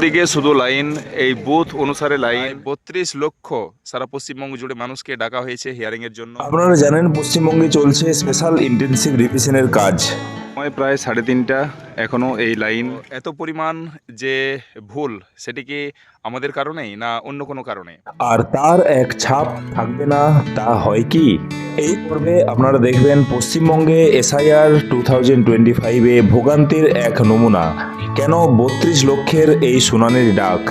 দিকে শুধু লাইন, এই বুথ অনুসারে লাইন ৩২ লক্ষ সারা পশ্চিমবঙ্গ জুড়ে মানুষকে ডাকা হয়েছে হিয়ারিং এর জন্য। আপনারা জানেন পশ্চিমবঙ্গে চলছে স্পেশাল ইন্টেনসিভ রিভিশনের কাজ। সময় প্রায় ৩:৩০, এখনো এই লাইন। এত পরিমাণ যে ভুল, সেটি কি আমাদের কারণেই না অন্য কোনো কারণে? আর তার এক ছাপ থাকবে না, তা হয় কি? এই পর্বে আপনারা দেখবেন পশ্চিমবঙ্গে এসআইআর 2025-এ ভোগান্তির এক নমুনা। কেন ৩২ লক্ষের এই শুনানির ডাক?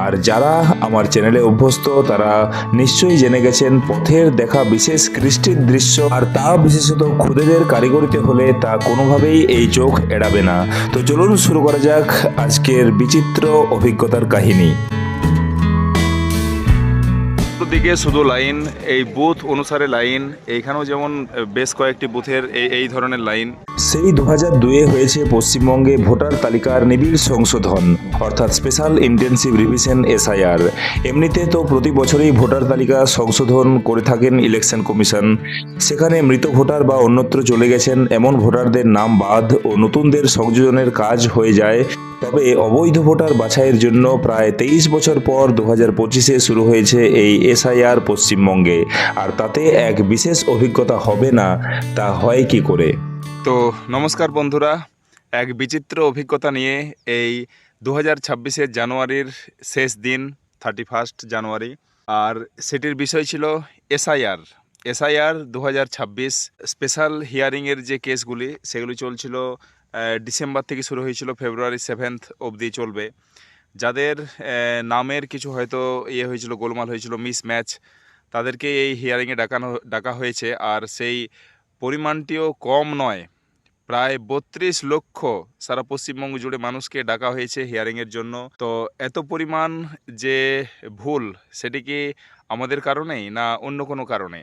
আর যারা আমার চ্যানেলে অভ্যস্ত তারা নিশ্চয়ই জেনে গেছেন পথের দেখা বিশেষ কৃষ্টির দৃশ্য, আর তা বিশেষত খুদেদের কারিগরিতে হলে তা কোনোভাবেই এই চোখ এড়াবে না। তো চলুন শুরু করা যাক আজকের বিচিত্র অভিজ্ঞতার কাহিনী। দিকে শুধু লাইন, এই বুথ অনুসারে লাইন। এইখানেও যেমন বেশ কয়েকটি বুথের এই ধরনের লাইন। সেই 2002-এ হয়েছে পশ্চিমবঙ্গে ভোটার তালিকার নিবিড় সংশোধন, অর্থাৎ স্পেশাল ইন্টেনসিভ রিভিশন এসআইআর। এমনিতে তো প্রতি বছরই ভোটার তালিকা সংশোধন করে থাকেন ইলেকশন কমিশন। সেখানে মৃত ভোটার বা অন্যত্র চলে গেছেন এমন ভোটারদের নাম বাদ ও নতুনদের সংযোজনের কাজ হয়ে যায়। তবে অবৈধ ভোটার বাছাইয়ের জন্য প্রায় 23 বছর পর 2025-এ শুরু হয়েছে এই এসআইআর পশ্চিমবঙ্গে। আর তাতে এক বিশেষ অভিজ্ঞতা হবে না, তা হয় কি করে? তো নমস্কার বন্ধুরা, এক বিচিত্র অভিজ্ঞতা নিয়ে এই 2026-এর জানুয়ারির শেষ দিন, 31 জানুয়ারি। আর সেটির বিষয় ছিল এসআইআর 2026 স্পেশাল হিয়ারিংয়ের যে কেসগুলি, সেগুলি চলছিল ডিসেম্বর থেকে শুরু হয়েছিল, ফেব্রুয়ারি 7 অবধি চলবে। যাদের নামের কিছু হয়তো হয়েছিল, গোলমাল হয়েছিল, মিসম্যাচ, তাদেরকে এই হিয়ারিংয়ে ডাকা হয়েছে। আর সেই পরিমাণটিও কম নয়, প্রায় ৩২ লক্ষ সারা পশ্চিমবঙ্গ জুড়ে মানুষকে ডাকা হয়েছে হিয়ারিংয়ের জন্য। তো এত পরিমাণ যে ভুল, সেটি কি আমাদের কারণেই না অন্য কোনো কারণে?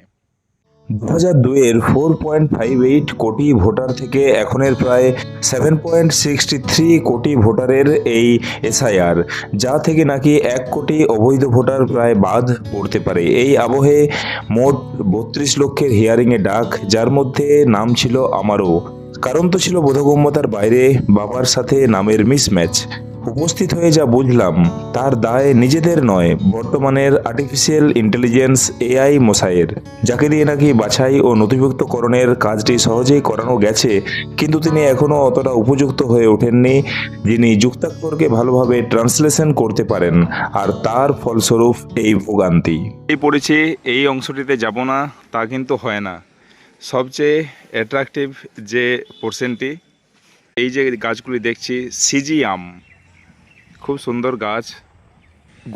2002-এর 4.58 কোটি ভোটার থেকে এখনের প্রায় 7.63 কোটি ভোটারের এই এসআইআর, যা থেকে নাকি 1 কোটি অবৈধ ভোটার প্রায় বাদ পড়তে পারে। এই আবহে মোট 32 লক্ষের হিয়ারিংয়ে ডাক, যার মধ্যে নাম ছিল আমারও। কারণ তো ছিল বোধগম্যতার বাইরে, বাবার সাথে নামের মিসম্যাচ। উপস্থিত হয়ে যা বুঝলাম, তার দায় নিজেদের নয়, বর্তমানের আর্টিফিশিয়াল ইন্টেলিজেন্স এআই মশাইয়ের, যাকে দিয়ে নাকি বাছাই ও নথিভুক্তকরণের কাজটি সহজেই করানো গেছে, কিন্তু তিনি এখনও অতটা উপযুক্ত হয়ে ওঠেননি যিনি যুক্তাক্ষরকে ভালোভাবে ট্রান্সলেশন করতে পারেন। আর তার ফলস্বরূপ এই ভোগান্তি। এই পড়েছি, এই অংশটিতে যাব না তা কিন্তু হয় না। সবচেয়ে অ্যাট্রাকটিভ যে পোর্শনটি, এই যে গাছগুলি দেখছি, সিজি আম, খুব সুন্দর গাছ।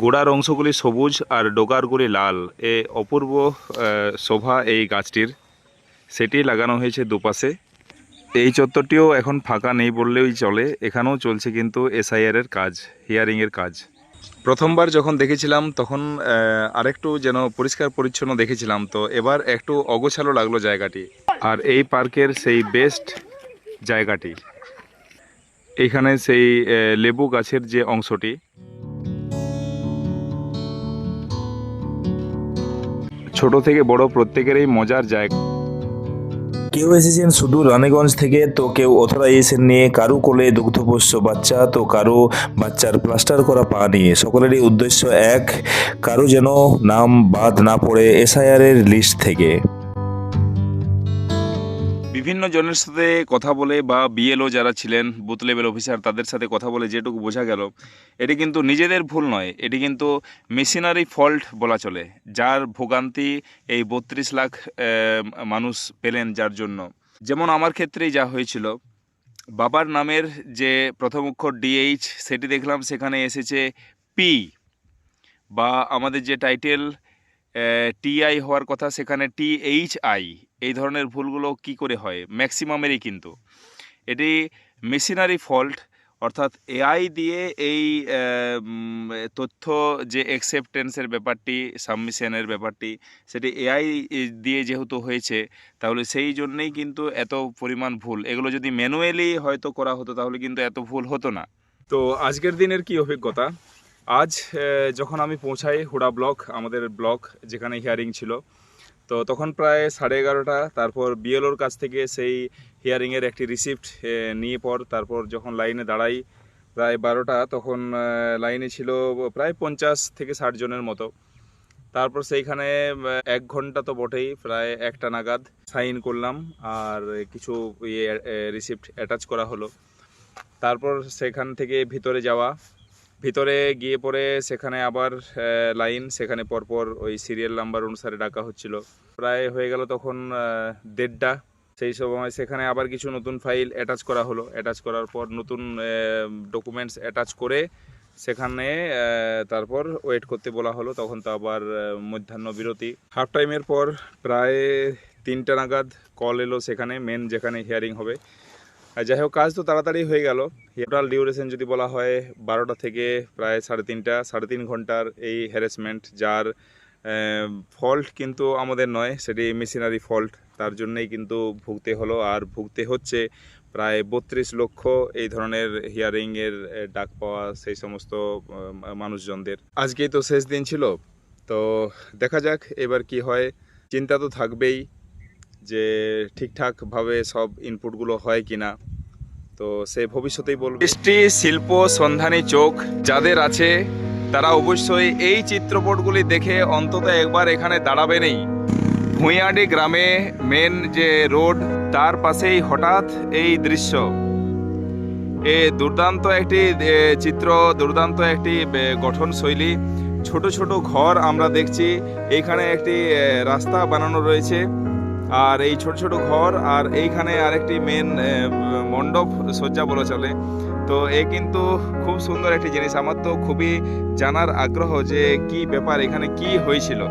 গোড়ার অংশগুলি সবুজ আর ডগারগুলি লাল, এ অপূর্ব শোভা এই গাছটির। সেটি লাগানো হয়েছে দুপাশে। এই চত্বরটিও এখন ফাঁকা নেই বললেই চলে। এখানেও চলছে কিন্তু এসআইআরের কাজ, হিয়ারিংয়ের কাজ। প্রথমবার যখন দেখেছিলাম তখন আরেকটু যেন পরিষ্কার পরিচ্ছন্ন দেখেছিলাম, তো এবার একটু অগোছালো লাগলো জায়গাটি। আর এই পার্কের সেই বেস্ট জায়গাটি, এইখানে সেই লেবু গাছের যে অংশটি, ছোট থেকে বড় প্রত্যেকেরই মজার জায়গা। কেউ এসেছেন সুদূর রানীগঞ্জ থেকে, তো কেউ অথরাইজেশন নিয়ে, কারো কোলে দুগ্ধপোষ্য বাচ্চা, তো কারো বাচ্চার প্লাস্টার করা পা নিয়ে। সকলেরই উদ্দেশ্য এক, কারো যেন নাম বাদ না পড়ে এসআইআর এর লিস্ট থেকে। বিভিন্ন জনের সাথে কথা বলে বা বিএলও যারা ছিলেন, বুথ লেভেল অফিসার, তাদের সাথে কথা বলে যেটুকু বোঝা গেল, এটি কিন্তু নিজেদের ভুল নয়, এটি কিন্তু মেশিনারি ফল্ট বলা চলে, যার ভোগান্তি এই ৩২ লাখ মানুষ পেলেন। যার জন্য, যেমন আমার ক্ষেত্রেই যা হয়েছিল, বাবার নামের যে প্রথম অক্ষর ডিএইচ, সেটি দেখলাম সেখানে এসেছে পি, বা আমাদের যে টাইটেল টিআই হওয়ার কথা, সেখানে টিএইচআই। এই ধরনের ভুলগুলো কি করে হয়? ম্যাক্সিমামেরই কিন্তু এটি মেশিনারি ফল্ট, অর্থাৎ এআই দিয়ে এই তথ্য যে অ্যাকসেপ্টেন্সের ব্যাপারটি, সাবমিশনের ব্যাপারটি, সেটি এআই দিয়ে যেহেতু হয়েছে, তাহলে সেই জন্যেই কিন্তু এত পরিমাণ ভুল। এগুলো যদি ম্যানুয়ালি হয়তো করা হতো তাহলে কিন্তু এত ভুল হতো না। তো আজকের দিনের কি অভিজ্ঞতা, আজ যখন আমি পৌঁছাই হুড়া ব্লক, আমাদের ব্লক যেখানে হিয়ারিং ছিল, তো তখন প্রায় 11:30। তারপর বিএলওর কাছ থেকে সেই হিয়ারিংয়ের একটি রিসিপ্ট নিয়ে তারপর যখন লাইনে দাঁড়াই, প্রায় 12টা, তখন লাইনে ছিল প্রায় 50 থেকে 60 জনের মতো। তারপর সেইখানে 1 ঘন্টা তো বটেই, প্রায় 1টা নাগাদ সাইন করলাম আর কিছু রিসিপ্ট অ্যাটাচ করা হলো। তারপর সেখান থেকে ভিতরে যাওয়া, ভিতরে গিয়ে পরে সেখানে আবার লাইন, সেখানে পরপর ওই সিরিয়াল নাম্বার অনুসারে ডাকা হচ্ছিল। প্রায় হয়ে গেল তখন 1:30টা। সেই সময় সেখানে আবার কিছু নতুন ফাইল অ্যাটাচ করা হলো। অ্যাটাচ করার পর নতুন ডকুমেন্টস অ্যাটাচ করে সেখানে তারপর ওয়েট করতে বলা হলো। তখন তো আবার মধ্যাহ্ন বিরতি, হাফ টাইমের পর প্রায় 3টা নাগাদ কল এলো সেখানে মেন যেখানে হিয়ারিং হবে। আর যাই হোক, কাজ তো তাড়াতাড়ি হয়ে গেল। টোটাল ডিউরেশন যদি বলা হয় 12টা থেকে প্রায় 3.5টা, 3.5 ঘন্টার এই হ্যারাসমেন্ট, যার ফল্ট কিন্তু আমাদের নয়, সেটি মেশিনারি ফল্ট। তার জন্যই কিন্তু ভুগতে হলো আর ভুগতে হচ্ছে প্রায় 32 লক্ষ এই ধরনের হিয়ারিংয়ের ডাক পাওয়া সেই সমস্ত মানুষজনদের। আজকেই তো শেষ দিন ছিল, তো দেখা যাক এবার কি হয়। চিন্তা তো থাকবেই যে ঠিকঠাকভাবে সব ইনপুটগুলো হয় কিনা, তো সে ভবিষ্যতেই বলবে। কৃষ্টি শিল্প সন্ধানী চোখ যাদের আছে তারা অবশ্যই এই চিত্রপটগুলি দেখে অন্তত একবার এখানে দাঁড়াবেনই। ভূঁইয়াডি গ্রামে মেন যে রোড, তার পাশেই হঠাৎ এই দৃশ্য। এ দুর্দান্ত একটি চিত্র, দুর্দান্ত একটি গঠনশৈলী। ছোট ছোট ঘর আমরা দেখছি, এইখানে একটি রাস্তা বানানো রয়েছে আর এই ছোট ছোট ঘর, আর এইখানে আরেকটি মেন মণ্ডপ সজ্জা বলা চলে। তো এ কিন্তু খুব সুন্দর একটি জিনিস। আমার তো খুবই জানার আগ্রহ যে কি ব্যাপার, এখানে কি হয়েছিল।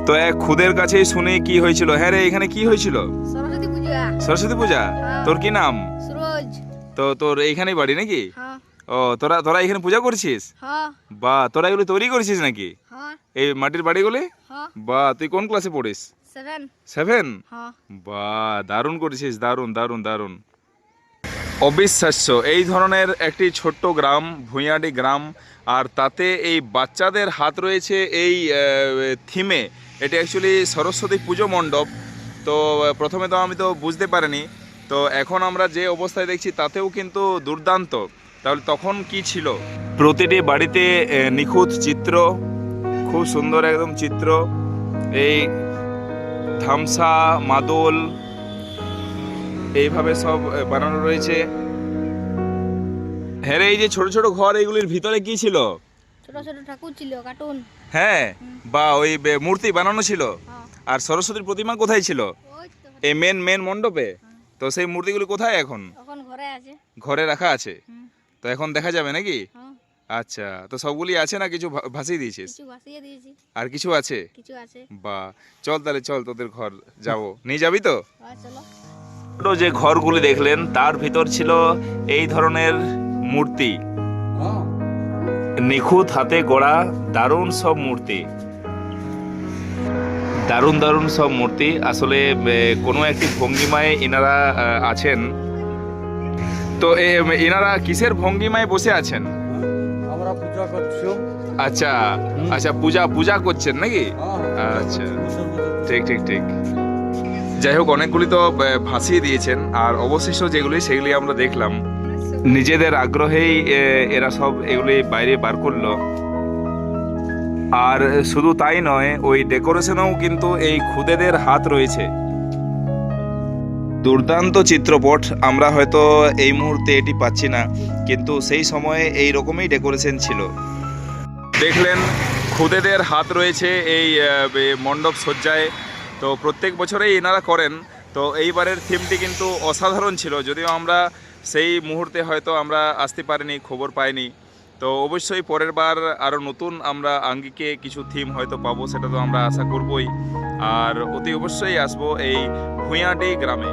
তো এক খুদের কাছেই শুনে কি হয়েছিল। হ্যাঁ রে, এখানে কি হয়েছিল? সরস্বতী পূজা। সরস্বতী পূজা? হ্যাঁ। তোর কি নাম? সুরজ। তো তোর এইখানেই বাড়ি নাকি? হ্যাঁ। ও, তোরা এখানে পূজা করছিস? হ্যাঁ। বা তোরা এগুলো তৈরি করেছিস নাকি, হ্যাঁ। এই মাটির বাড়িগুলি? হ্যাঁ। বা তুই কোন ক্লাসে পড়িস? 7। 7? হ্যাঁ। বা দারুণ করেছিস, দারুণ দারুণ দারুণ। অবিশ্বাস্য এই ধরনের একটি ছোট্ট গ্রাম, ভূঁইয়াডি গ্রাম, আর তাতে এই বাচ্চাদের হাত রয়েছে এই থিমে। এটা অ্যাকচুয়ালি সরস্বতী পুজো মণ্ডপ। তো প্রথমে তো আমি তো বুঝতে পারিনি, তো এখন আমরা যে অবস্থায় দেখছি তাতেও কিন্তু দুর্দান্ত। তাহলে তখন কি ছিল? প্রতিটি বাড়িতে নিখুঁত চিত্র, খুব সুন্দর একদম চিত্র। এই ধামসা, মাদল, এইভাবে সব বানানো রয়েছে। হ্যাঁ রে, এই যে ছোট ছোট ঘর, এইগুলির ভিতরে কি ছিল? ছোট ছোট ঠাকুর ছিল, কার্টুন। হ্যাঁ, বা ওই মূর্তি বানানো ছিল। হ্যাঁ। আর সরস্বতীর প্রতিমা কোথায় ছিল? ওই তো। এই মেন মণ্ডপে। তো সেই মূর্তিগুলি কোথায় এখন? এখন ঘরে আছে। ঘরে রাখা আছে? হুম। তো এখন দেখা যাবে নাকি? হ্যাঁ। আচ্ছা, তো সবগুলি আছে না কিছু ভাসিয়ে দিয়েছিস? কিছু ভাসিয়ে দিয়েছি। আর কিছু আছে? কিছু আছে। বা চল তাহলে, চল তোদের ঘর যাবো, নিয়ে যাবি তো? হ্যাঁ, চলো। ছোট যে ঘরগুলি দেখলেন তার ভিতর ছিল এই ধরনের মূর্তি, নিখুঁত হাতে গড়া দারুণ সব মূর্তি, দারুণ দারুণ সব মূর্তি। আসলে কোনো একটি ভঙ্গিমায় এনারা আছেন। তো এনারা কিসের ভঙ্গিমায় বসে আছেন? আমরা পূজা করছি। আচ্ছা আচ্ছা, পূজা করছেন নাকি? আচ্ছা, ঠিক ঠিক ঠিক। যাই হোক, অনেকগুলি তো ভাসিয়ে দিয়েছেন, আর অবশিষ্ট যেগুলি সেগুলি আমরা দেখলাম। নিজেদের আগ্রহেই এরা সব এগুলি বাইরে বার করলো। আর শুধু তাই নয়, ওই ডেকোরেশনেও কিন্তু এই খুদেদের হাত রয়েছে। দুর্দান্ত চিত্রপট। আমরা হয়তো এই মুহূর্তে এটি পাচ্ছি না, কিন্তু সেই সময়ে এই রকমই ডেকোরেশন ছিল। দেখলেন খুদেদের হাত রয়েছে এই মণ্ডপ সজ্জায়। তো প্রত্যেক বছরেই এনারা করেন। তো এইবারের থিমটি কিন্তু অসাধারণ ছিল, যদিও আমরা সেই মুহূর্তে হয়তো আমরা আসতে পারিনি, খবর পাইনি। তো অবশ্যই পরের বার আরও নতুন আমরা আঙ্গিকে কিছু থিম হয়তো পাবো, সেটা তো আমরা আশা করবই। আর অতি অবশ্যই আসবো এই ভূঁইয়াডি গ্রামে।